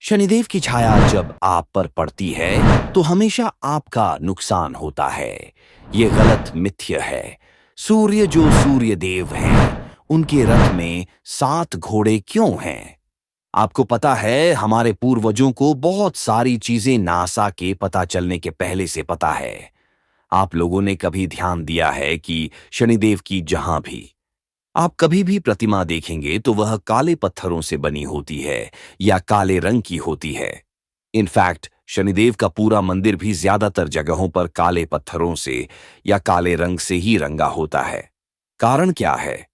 शनिदेव की छाया जब आप पर पड़ती है तो हमेशा आपका नुकसान होता है। ये गलत मिथ्य है। सूर्य जो सूर्य देव हैं, उनके रथ में 7 घोड़े क्यों हैं? आपको पता है, हमारे पूर्वजों को बहुत सारी चीजें नासा के पता चलने के पहले से पता है। आप लोगों ने कभी ध्यान दिया है कि शनिदेव की जहां भी आप कभी भी प्रतिमा देखेंगे तो वह काले पत्थरों से बनी होती है या काले रंग की होती है। इनफैक्ट शनिदेव का पूरा मंदिर भी ज्यादातर जगहों पर काले पत्थरों से या काले रंग से ही रंगा होता है। कारण क्या है?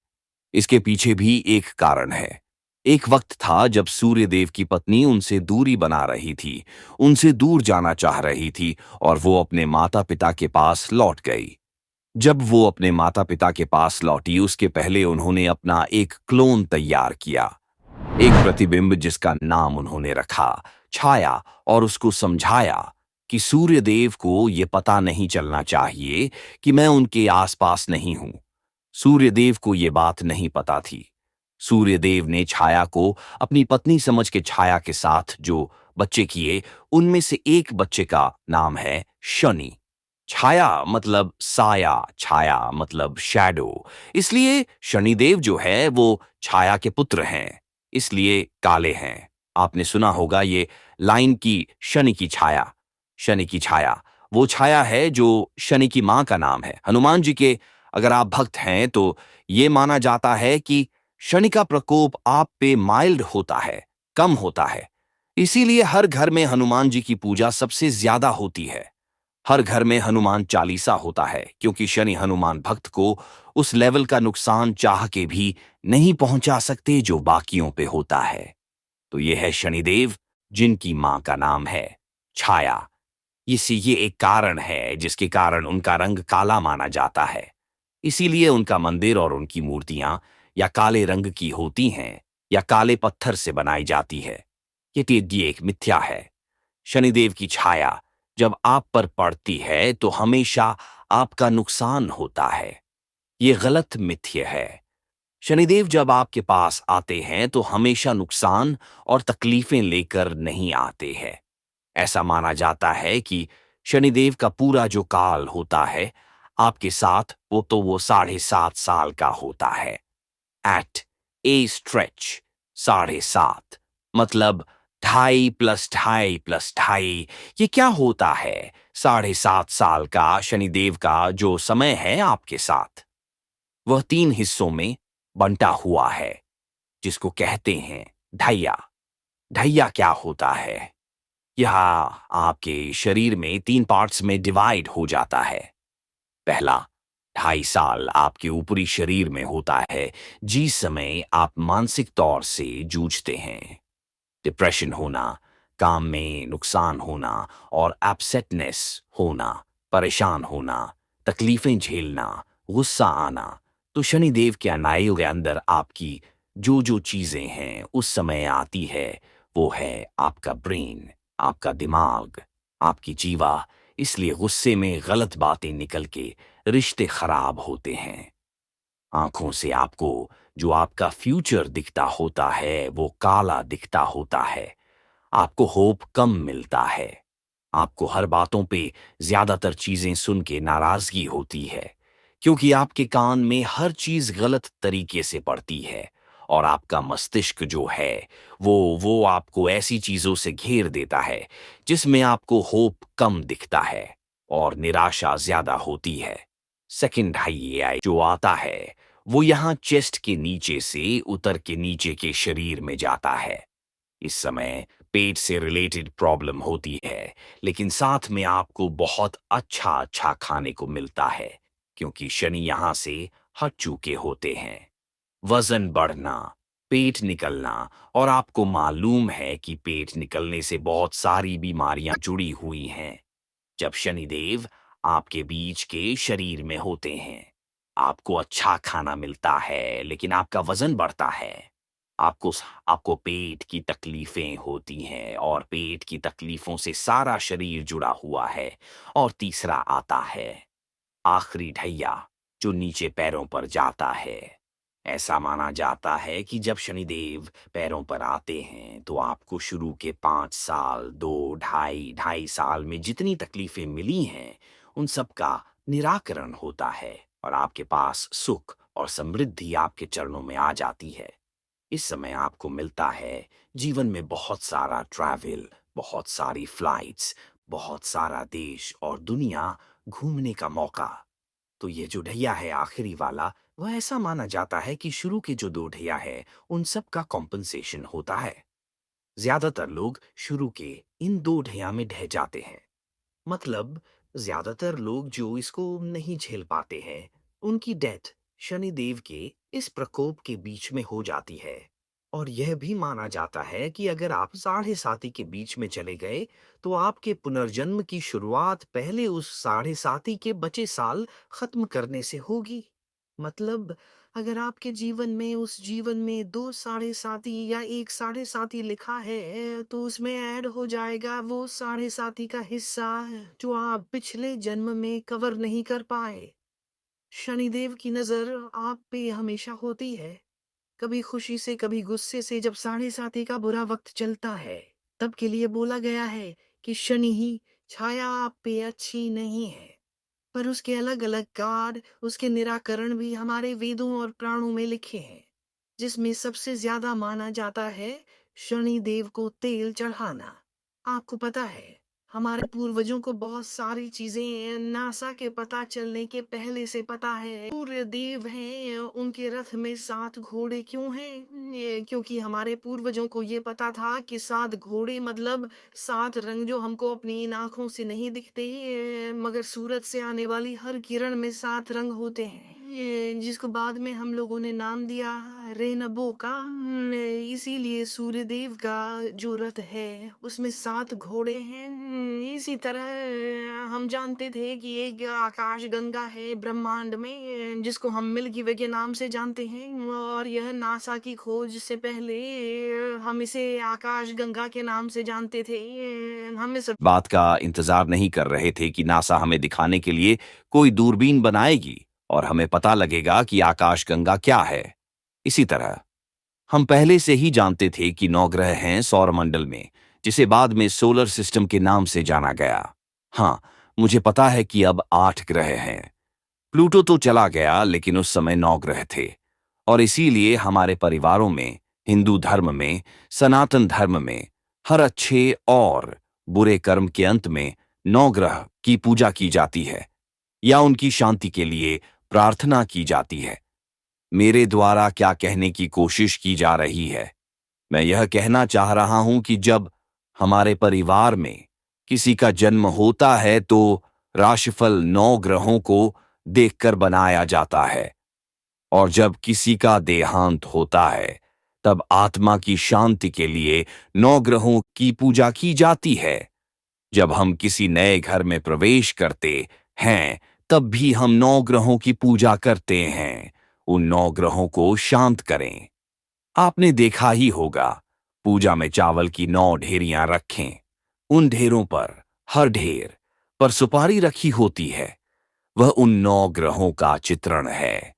इसके पीछे भी एक कारण है। एक वक्त था जब सूर्यदेव की पत्नी उनसे दूरी बना रही थी, उनसे दूर जाना चाह रही थी और वो अपने माता पिता के पास लौट गई। जब वो अपने माता पिता के पास लौटी, उसके पहले उन्होंने अपना एक क्लोन तैयार किया, एक प्रतिबिंब जिसका नाम उन्होंने रखा छाया, और उसको समझाया कि सूर्यदेव को ये पता नहीं चलना चाहिए कि मैं उनके आसपास नहीं हूं। सूर्यदेव को ये बात नहीं पता थी। सूर्यदेव ने छाया को अपनी पत्नी समझ के छाया के साथ जो बच्चे किए, उनमें से एक बच्चे का नाम है शनि। छाया मतलब साया, छाया मतलब शैडो। इसलिए शनिदेव जो है वो छाया के पुत्र हैं, इसलिए काले हैं। आपने सुना होगा ये लाइन की, शनि की छाया। शनि की छाया वो छाया है जो शनि की मां का नाम है, हनुमान जी के। अगर आप भक्त हैं तो ये माना जाता है कि शनि का प्रकोप आप पे माइल्ड होता है, कम होता है। इसीलिए हर घर में हनुमान जी की पूजा सबसे ज्यादा होती है। हर घर में हनुमान चालीसा होता है, क्योंकि शनि हनुमान भक्त को उस लेवल का नुकसान चाह के भी नहीं पहुंचा सकते जो बाकियों पे होता है। तो ये है शनिदेव, जिनकी मां का नाम है छाया। इसी ये एक कारण है जिसके कारण उनका रंग काला माना जाता है। इसीलिए उनका मंदिर और उनकी मूर्तियां या काले रंग की होती हैं या काले पत्थर से बनाई जाती है। ये एक मिथ्या है। शनिदेव की छाया जब आप पर पड़ती है तो हमेशा आपका नुकसान होता है। ये गलत मिथ्य है। शनिदेव जब आपके पास आते हैं तो हमेशा नुकसान और तकलीफें लेकर नहीं आते हैं। ऐसा माना जाता है कि शनिदेव का पूरा जो काल होता है आपके साथ, वो 7.5 साल का होता है। एट ए स्ट्रेच 7.5 मतलब 2.5 + 2.5 + 2.5। ये क्या होता है? 7.5 साल का शनिदेव का जो समय है आपके साथ, वह 3 हिस्सों में बंटा हुआ है, जिसको कहते हैं ढैया। ढैया क्या होता है? यह आपके शरीर में 3 पार्ट्स में डिवाइड हो जाता है। पहला 2.5 साल आपके ऊपरी शरीर में होता है, जिस समय आप मानसिक तौर से जूझते हैं। डिप्रेशन होना, काम में नुकसान होना और अपसेटनेस होना, परेशान होना, तकलीफें झेलना, गुस्सा आना। तो शनिदेव के अनायुग के अंदर आपकी जो जो चीजें हैं उस समय आती है, वो है आपका ब्रेन, आपका दिमाग, आपकी जीवा। इसलिए गुस्से में गलत बातें निकल के रिश्ते खराब होते हैं। आंखों से आपको जो आपका फ्यूचर दिखता होता है वो काला दिखता होता है। आपको होप कम मिलता है। आपको हर बातों पे ज्यादातर चीजें सुन के नाराजगी होती है, क्योंकि आपके कान में हर चीज गलत तरीके से पड़ती है। और आपका मस्तिष्क जो है वो आपको ऐसी चीजों से घेर देता है जिसमें आपको होप कम दिखता है और निराशा ज्यादा होती है। सेकंड हाई आई जो आता है वो यहाँ चेस्ट के नीचे से उतर के नीचे के शरीर में जाता है। इस समय पेट से रिलेटेड प्रॉब्लम होती है, लेकिन साथ में आपको बहुत अच्छा अच्छा खाने को मिलता है, क्योंकि शनि यहाँ से हट चुके होते हैं। वजन बढ़ना, पेट निकलना, और आपको मालूम है कि पेट निकलने से बहुत सारी बीमारियां जुड़ी हुई हैं। जब शनिदेव आपके बीच के शरीर में होते हैं, आपको अच्छा खाना मिलता है लेकिन आपका वजन बढ़ता है। आपको आपको पेट की तकलीफें होती हैं और पेट की तकलीफों से सारा शरीर जुड़ा हुआ है। और तीसरा आता है आखिरी ढैया, जो नीचे पैरों पर जाता है। ऐसा माना जाता है कि जब शनिदेव पैरों पर आते हैं तो आपको शुरू के 5 साल, 2 ढाई साल में जितनी तकलीफें मिली हैं, उन सब का निराकरण होता है और आपके पास सुख और समृद्धि आपके चरणों में आ जाती है। इस समय आपको मिलता है जीवन में बहुत सारा ट्रैवल, बहुत सारी फ्लाइट्स, बहुत सारा देश और दुनिया घूमने का मौका। तो ये जो ढैया है आखिरी वाला, वह ऐसा माना जाता है कि शुरू के जो 2 ढैया है, उन सब का कॉम्पनसेशन होता है। ज्यादातर लोग शुरू के इन 2 ढैया में ढह जाते हैं। मतलब ज्यादातर लोग जो इसको नहीं झेल पाते हैं, उनकी डेथ शनिदेव के इस प्रकोप के बीच में हो जाती है। और यह भी माना जाता है कि अगर आप साढ़े साती के बीच में चले गए, तो आपके पुनर्जन्म की शुरुआत पहले उस साढ़े साती के बचे साल खत्म करने से होगी। मतलब अगर आपके जीवन में उस जीवन में दो साढ़े साती या एक साढ़े साती लिखा है, तो उसमें ऐड हो जाएगा वो साढ़े साती का हिस्सा जो आप पिछले जन्म में कवर नहीं कर पाए। शनिदेव की नजर आप पे हमेशा होती है, कभी खुशी से कभी गुस्से से। जब साढ़े साती का बुरा वक्त चलता है, तब के लिए बोला गया है कि शनि ही छाया आप पे अच्छी नहीं है। पर उसके अलग अलग कार्ड, उसके निराकरण भी हमारे वेदों और पुराणों में लिखे हैं, जिसमें सबसे ज्यादा माना जाता है शनि देव को तेल चढ़ाना। आपको पता है, हमारे पूर्वजों को बहुत सारी चीजें नासा के पता चलने के पहले से पता है। सूर्य देव हैं, उनके रथ में 7 घोड़े क्यों हैं? क्योंकि हमारे पूर्वजों को ये पता था कि 7 घोड़े मतलब 7 रंग जो हमको अपनी इन आंखों से नहीं दिखते, मगर सूरज से आने वाली हर किरण में 7 रंग होते हैं, जिसको बाद में हम लोगों ने नाम दिया रेनबो का। इसीलिए सूर्यदेव का जो रथ है उसमें 7 घोड़े हैं। इसी तरह हम जानते थे कि एक आकाश गंगा है ब्रह्मांड में, जिसको हम मिल्की वे के नाम से जानते हैं, और यह नासा की खोज से पहले हम इसे आकाश गंगा के नाम से जानते थे। हम इस बात का इंतजार नहीं कर रहे थे कि नासा हमें दिखाने के लिए कोई दूरबीन बनाएगी और हमें पता लगेगा कि आकाशगंगा क्या है। इसी तरह हम पहले से ही जानते थे कि 9 ग्रह हैं सौरमंडल में, जिसे बाद में सोलर सिस्टम के नाम से जाना गया। हाँ, मुझे पता है कि अब 8 ग्रह हैं। प्लूटो तो चला गया, लेकिन उस समय 9 ग्रह थे। और इसीलिए हमारे परिवारों में, हिंदू धर्म में, सनातन धर्म में, हर अच्छे और बुरे कर्म के अंत में 9 ग्रह की पूजा की जाती है या उनकी शांति के लिए प्रार्थना की जाती है। मेरे द्वारा क्या कहने की कोशिश की जा रही है? मैं यह कहना चाह रहा हूं कि जब हमारे परिवार में किसी का जन्म होता है तो राशिफल 9 ग्रहों को देखकर बनाया जाता है, और जब किसी का देहांत होता है तब आत्मा की शांति के लिए 9 ग्रहों की पूजा की जाती है। जब हम किसी नए घर में प्रवेश करते हैं, तब भी हम 9 ग्रहों की पूजा करते हैं। उन 9 ग्रहों को शांत करें। आपने देखा ही होगा, पूजा में चावल की 9 ढेरियां रखें। उन ढेरों पर, हर ढेर पर सुपारी रखी होती है। वह उन 9 ग्रहों का चित्रण है।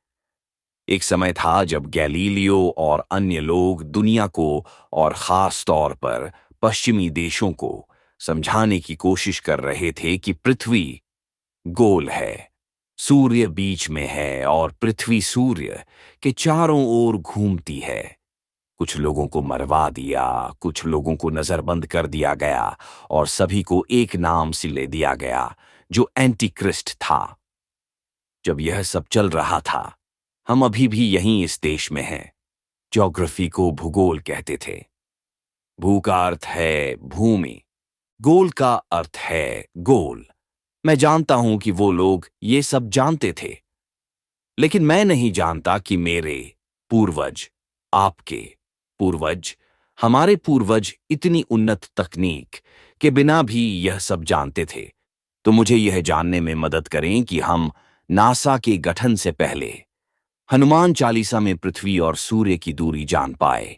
एक समय था जब गैलीलियो और अन्य लोग दुनिया को और खास तौर पर पश्चिमी देशों को समझाने की कोशिश कर रहे थे कि पृथ्वी गोल है, सूर्य बीच में है और पृथ्वी सूर्य के चारों ओर घूमती है। कुछ लोगों को मरवा दिया, कुछ लोगों को नजरबंद कर दिया गया और सभी को एक नाम से ले दिया गया जो एंटी क्रिस्ट था। जब यह सब चल रहा था, हम अभी भी यहीं इस देश में हैं। ज्योग्राफी को भूगोल कहते थे। भू का अर्थ है भूमि, गोल का अर्थ है गोल। मैं जानता हूं कि वो लोग ये सब जानते थे, लेकिन मैं नहीं जानता कि मेरे पूर्वज, आपके पूर्वज, हमारे पूर्वज इतनी उन्नत तकनीक के बिना भी यह सब जानते थे। तो मुझे यह जानने में मदद करें कि हम नासा के गठन से पहले हनुमान चालीसा में पृथ्वी और सूर्य की दूरी जान पाए।